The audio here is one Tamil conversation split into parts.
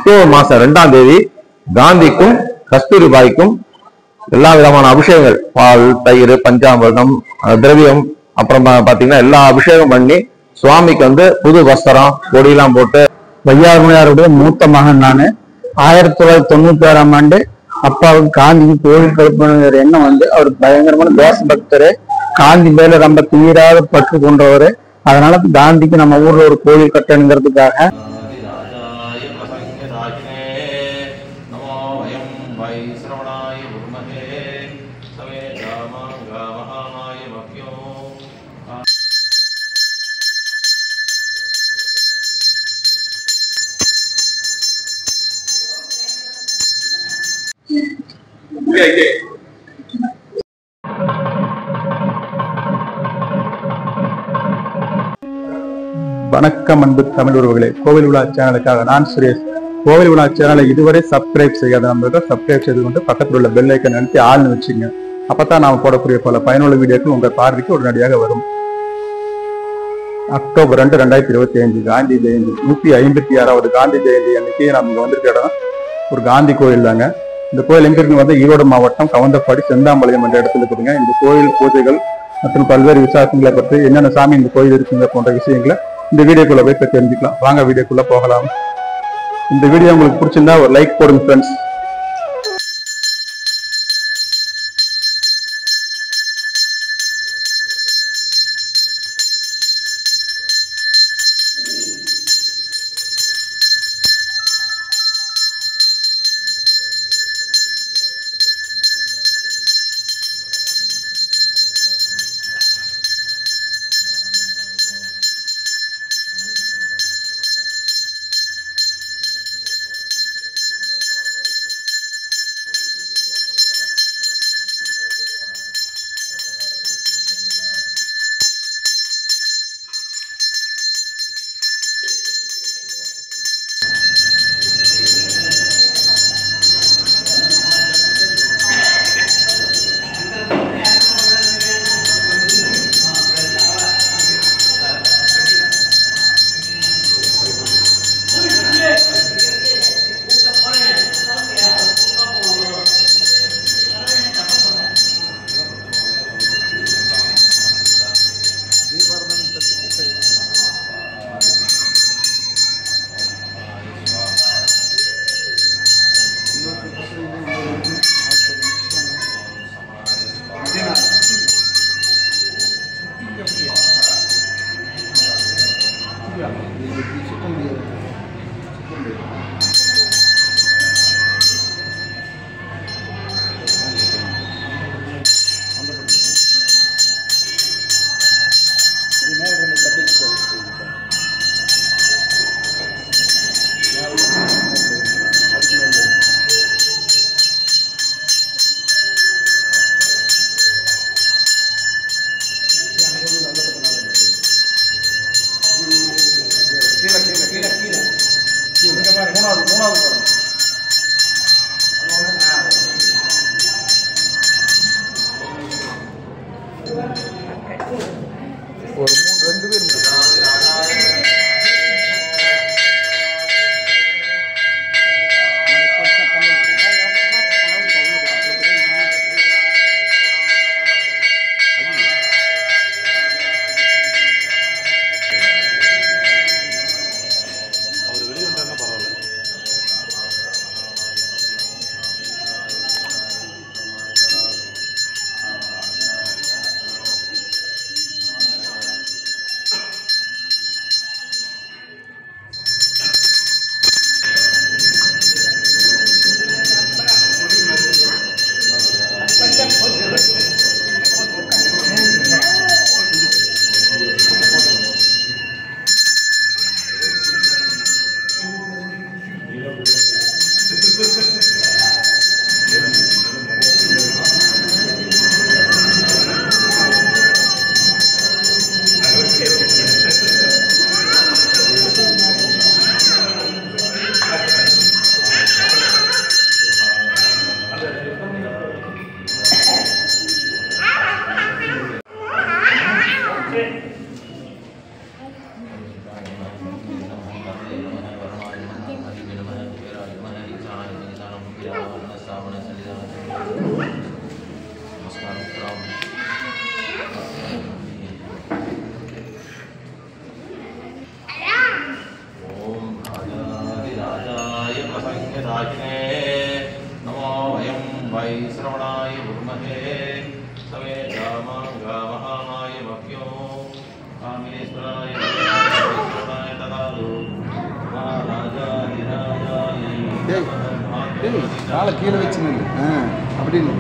அக்டோபர் மாசம் 2ஆம் தேதி காந்திக்கும் கஸ்தூரிபாய்க்கும் எல்லா விதமான அபிஷேகங்கள், பால், தயிர், பஞ்சாமிர்தம், திரவியம், அப்புறம் பாத்தீங்கன்னா எல்லா அபிஷேகம் பண்ணி சுவாமிக்கு புது வஸ்திரம் கொடியெல்லாம் போட்டு. வையாறுமையாருடைய மூத்த மகன் நானு. 1996ஆம் ஆண்டு அப்பாவுக்கு காந்திக்கு கோவில் கழுப்பணுங்கிற எண்ணம் அவர் பயங்கரமான தேசபக்தரு, காந்தி மேல ரொம்ப தீராத பற்று கொண்டவரு. அதனால காந்திக்கு நம்ம ஊர்ல ஒரு கோவில் கட்டணுங்கிறதுக்காக வணக்கம் அன்பு தமிழ் உறவுகளே. கோவில் விழா சேனலுக்காக நான் சுரேஷ். கோவில் விழா சேனலை இதுவரை சப்ஸ்கிரைப் செய்யாத நம்பர்கள் சப்ஸ்கிரைப் செய்து கொண்டு பக்கத்தில் உள்ள பெல் ஐக்கன் அழுத்தி ஆள்னு வச்சுங்க. அப்பதான் நாம் போடக்கூடிய பல பயனுள்ள வீடியோக்கள் உங்கள் பார்வைக்கு உடனடியாக வரும். அக்டோபர் 2, 2025 காந்தி ஜெயந்தி, 156வது காந்தி ஜெயந்தி அன்னைக்கு நம்ம இங்க வந்திருக்க இடம் ஒரு காந்தி கோயில் தாங்க. இந்த கோயில் எங்க இருக்கு ஈரோடு மாவட்டம் கவுந்தப்பாடி செந்தாம்பாளையம் என்ற இடத்துல இருக்குதுங்க. இந்த கோயில் பூஜைகள் மற்றும் பல்வேறு விசேஷங்களை பற்றி என்னென்ன சாமி இந்த கோயில் இருக்குங்க போன்ற விஷயங்களை இந்த வீடியோக்குள்ள போய் தெரிஞ்சுக்கலாம். வாங்க வீடியோக்குள்ள போகலாம். இந்த வீடியோ உங்களுக்கு பிடிச்சிருந்தா ஒரு லைக் போடுங்க ஃப்ரெண்ட்ஸ். श्रवणाय गुरुमहे समे कामांगा महामाय मभ्यो कामेश्वराय श्रवणाय तदालु महाराजाधिराजाय காலை கீழே வச்சுன்னு அப்படின்னு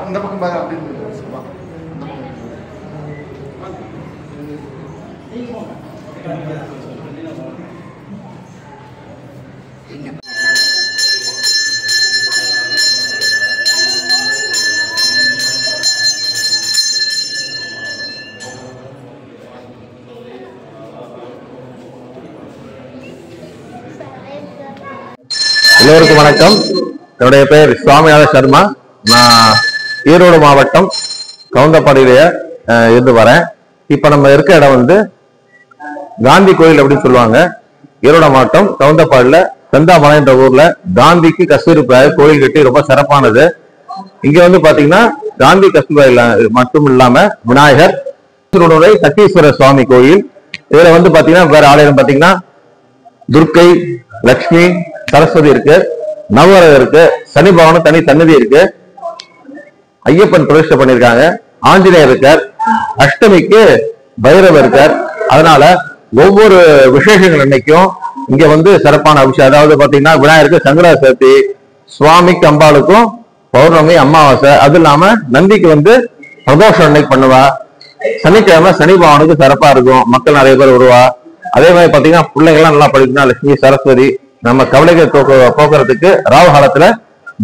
அந்த பக்கம் பாரு அப்படின்னு எல்லோருக்கும் வணக்கம். என்னுடைய பெயர் சுவாமிநாத சர்மா. நான் ஈரோடு மாவட்டம் கவுந்தப்பாடியில இருந்து வரேன். இப்ப நம்ம இருக்க இடம் வந்து காந்தி கோயில் அப்படின்னு சொல்லுவாங்க. ஈரோடு மாவட்டம் கவுந்தப்பாடியில செந்தாமலை என்ற ஊர்ல காந்திக்கு கஸ்தூரிபாய் கோயில் கட்டி ரொம்ப சிறப்பானது. இங்க வந்து பாத்தீங்கன்னா காந்தி கஸ்தூரிபாய் மட்டும் இல்லாம விநாயகர், திருநுரை சத்தீஸ்வரர் சுவாமி கோயில். இதுல வந்து பாத்தீங்கன்னா வேற ஆலயம் பாத்தீங்கன்னா துர்க்கை, லக்ஷ்மி, சரஸ்வதி இருக்கு, நவகிரகம் இருக்கு, சனி பகவானும் தனி சன்னதி இருக்கு, ஐயப்பன் பிரதிஷ்டை பண்ணிருக்காங்க, ஆஞ்சநேயர் இருக்கார், அஷ்டமிக்கு பைரவர் இருக்கார். அதனால ஒவ்வொரு விசேஷங்கள் அன்னைக்கும் இங்க வந்து சிறப்பான அபிஷேகம். அதாவது பாத்தீங்கன்னா விநாயகருக்கு சங்கர சதுர்த்தி, சுவாமிக்கு அம்பாளுக்கும் பௌர்ணமி, அமாவாசை, அது இல்லாம நந்திக்கு வந்து பிரதோஷம் அன்னைக்கு பண்ணுவா. சனிக்கிழமை சனி பகவானுக்கு சிறப்பா இருக்கும், மக்கள் நிறைய பேர் வருவா. அதே மாதிரி பாத்தீங்கன்னா பிள்ளைகள்லாம் நல்லா படிக்கணும். லட்சுமி, சரஸ்வதி, நம்ம கவலைகள் போக்குறதுக்கு ராவு காலத்துல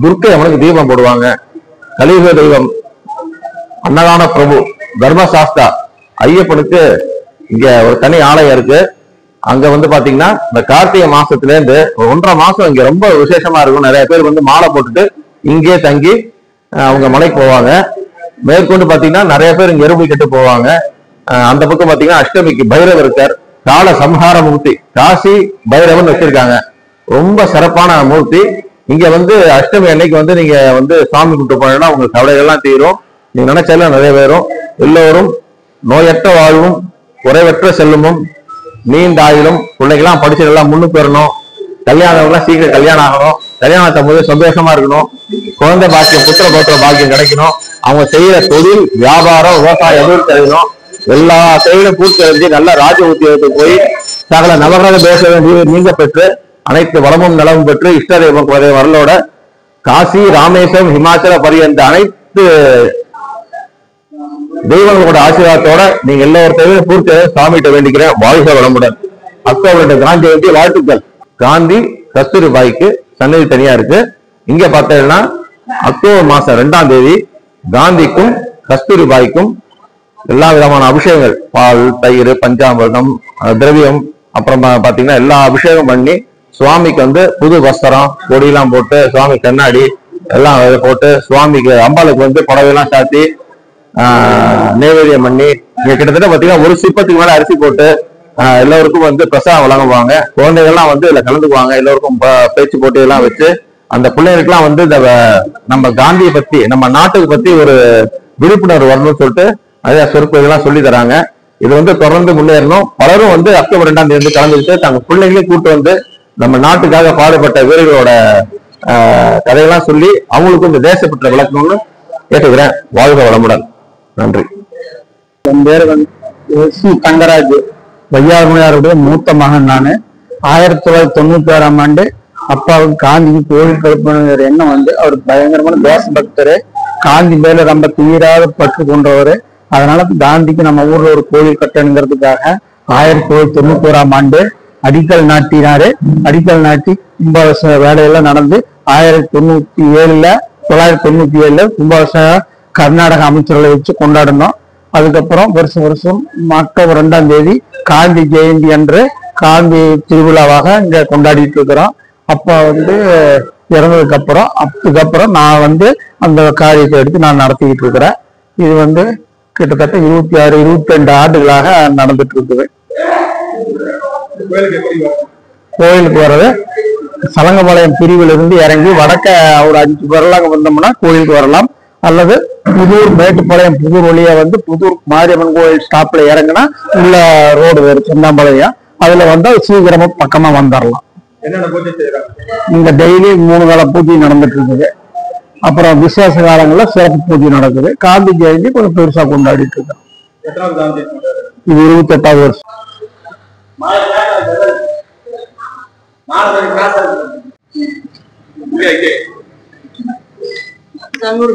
துர்க்கை அவனுக்கு தீபம் போடுவாங்க. கலியுக தெய்வம் அன்னதான பிரபு தர்மசாஸ்தா ஐயப்பனுக்கு இங்க ஒரு தனி ஆலயம் இருக்கு. அங்க வந்து பாத்தீங்கன்னா இந்த கார்த்திகை மாசத்துல இருந்து 1.5 மாசம் இங்க ரொம்ப விசேஷமா இருக்கும். நிறைய பேர் வந்து மாலை போட்டுட்டு இங்கே தங்கி அவங்க மலைக்கு போவாங்க. மேற்கொண்டு பாத்தீங்கன்னா நிறைய பேர் இங்க எறும்பு கட்டு போவாங்க. அந்த பக்கம் பாத்தீங்கன்னா அஷ்டமிக்கு பைரவர் இருக்கார், கால சம்ஹார மூர்த்தி, காசி பைரவன் வச்சிருக்காங்க. ரொம்ப சிறப்பான மூர்த்தி. இங்க வந்து அஷ்டமி அன்னைக்கு வந்து நீங்க வந்து சாமி கும்பிட்டு போனீங்கன்னா உங்க கவலைகள்லாம் தீரும். நீங்க நினைச்சாலும் நிறைய பேரும். எல்லோரும் நோயற்ற வாழ்வும் குறைவற்ற செல்வமும் நீண்ட ஆயுளும், பிள்ளைகள்லாம் படிச்சு எல்லாம் முன்னுக்கு வரணும், கல்யாணம் சீக்கிரம் கல்யாணம் ஆகணும், கல்யாணத்தை போது சந்தோஷமா இருக்கணும், குழந்தை பாக்கியம், புத்திர பௌத்திர பாக்கியம் கிடைக்கணும், அவங்க செய்யற தொழில், வியாபாரம், விவசாயம் எதுவும் தெரியணும், எல்லா செயலும் பூர்த்தி அடைஞ்சு நல்ல ராஜ உத்தியோகத்துக்கு போய் சகல நவகிரக தேச நீங்க பெற்று அனைத்து வளமும் நலமும் பெற்று இஷ்ட தெய்வம் வரலோட காசி, ராமேஸ்வரம், ஹிமாச்சல பரியந்த அனைத்து தெய்வங்களோட ஆசீர்வாதத்தோட நீங்க எல்லாத்தையும் பூர்த்தி சாமிகிட்ட வேண்டிக்கிறேன். வாழ்க வளமுடன். அக்டோபர் காந்தி ஜெயந்தி வாழ்த்துக்கள். காந்தி கஸ்தூரிபாய்க்கு சன்னதி தனியா இருக்கு. இங்க பார்த்தீங்கன்னா அக்டோபர் மாசம் 2ஆம் தேதி காந்திக்கும் கஸ்தூரிபாய்க்கும் எல்லா விதமான அபிஷேகங்கள், பால், தயிர், பஞ்சாமிர்தம், திரவியம், அப்புறம் பாத்தீங்கன்னா எல்லா அபிஷேகம் பண்ணி சுவாமிக்கு வந்து புது வஸ்திரம், கொடியெல்லாம் போட்டு, சுவாமி கண்ணாடி எல்லாம் போட்டு, சுவாமிக்கு அம்பாளுக்கு வந்து புடவையெல்லாம் சாத்தி நைவேத்தியம் பண்ணி, இங்க கிட்டத்தட்ட பாத்தீங்கன்னா ஒரு சிப்பத்துக்கு மேல அரிசி போட்டு எல்லோருக்கும் வந்து பிரசாதம் வழங்குவாங்க. குழந்தைகள்லாம் வந்து இதுல கலந்துக்குவாங்க. எல்லோருக்கும் பேச்சு போட்டி எல்லாம் வச்சு அந்த பிள்ளைகளுக்குலாம் வந்து இந்த நம்ம காந்தியை பத்தி, நம்ம நாட்டுக்கு பத்தி ஒரு விழிப்புணர்வு வரணும்னு சொல்லிட்டு நிறைய சொற்பொழிவுலாம் சொல்லி தராங்க. இது வந்து தொடர்ந்து முன்னேறணும். பலரும் வந்து அக்டோபர் 2ஆம் தேதி கலந்துக்கிட்டு தங்க பிள்ளைகளையும் கூட்டு வந்து நம்ம நாட்டுக்காக பாடுபட்ட வீரர்களோட கதையெல்லாம் சொல்லி அவங்களுக்கும் இந்த தேசப்பற்ற விளக்கணும்னு கேட்டுக்கிறேன். வாழ்க வளமுடன். நன்றி. என் பேர் வந்து சி தங்கராஜ், வையாறுமையாருடைய மூத்த மகன் நானு. 1996ஆம் ஆண்டு அப்பாவுக்கு காந்திக்கு கோயில் கழுப்பின எண்ணம் வந்து அவர் பயங்கரமான தேசபக்தரு, காந்தி மேல ரொம்ப தீராத பற்று கொண்டவர். அதனால காந்திக்கு நம்ம ஊர்ல ஒரு கோயில் கட்டணுங்கிறதுக்காக 1991ஆம் ஆண்டு அடிக்கல் நாட்டினாரு. அடிக்கல் நாட்டி கும்பாபிஷேக வேலையெல்லாம் நடந்து 1997 கும்பாபிஷேக கர்நாடக அமைச்சர்களை வச்சு கொண்டாடணும். அதுக்கப்புறம் வருஷம் வருஷம் அக்டோபர் 2ஆம் தேதி காந்தி ஜெயந்தி அன்று காந்தி திருவிழாவாக இங்க கொண்டாடிட்டு இருக்கிறோம். அப்பா வந்து இறந்ததுக்கு அப்புறம் அதுக்கப்புறம் நான் வந்து அந்த காரியத்தை எடுத்து நான் நடத்திக்கிட்டு இருக்கிறேன். இது வந்து கிட்டத்தட்ட 26-22 ஆண்டுகளாக நடந்துட்டு இருக்குது. கோயிலுக்கு வர்றது சலங்கபாளையம் பிரிவில் இருந்து இறங்கி வடக்க ஒரு 5 வரலாங்க வந்தோம்னா கோயிலுக்கு வரலாம். அல்லது புதூர் மேட்டுப்பாளையம் புதூர் வழியா வந்து புதூர் மாரியம்மன் கோயில் ஸ்டாப்ல இறங்கினா உள்ள ரோடு வேறு செந்தாம்பாளையம், அதுல வந்து சீக்கிரமா பக்கமா வந்துடலாம். இங்க டெய்லி 3 கால பூஜை நடந்துட்டு இருக்குது. அப்புறம் விசேஷ காலங்கள்ல சிறப்பு பூஜை நடக்குது. காந்தி ஜெயந்தி கொஞ்சம் பெருசா கொண்டாடிட்டு இருக்கோம். இது 28வது வருஷம். Jangan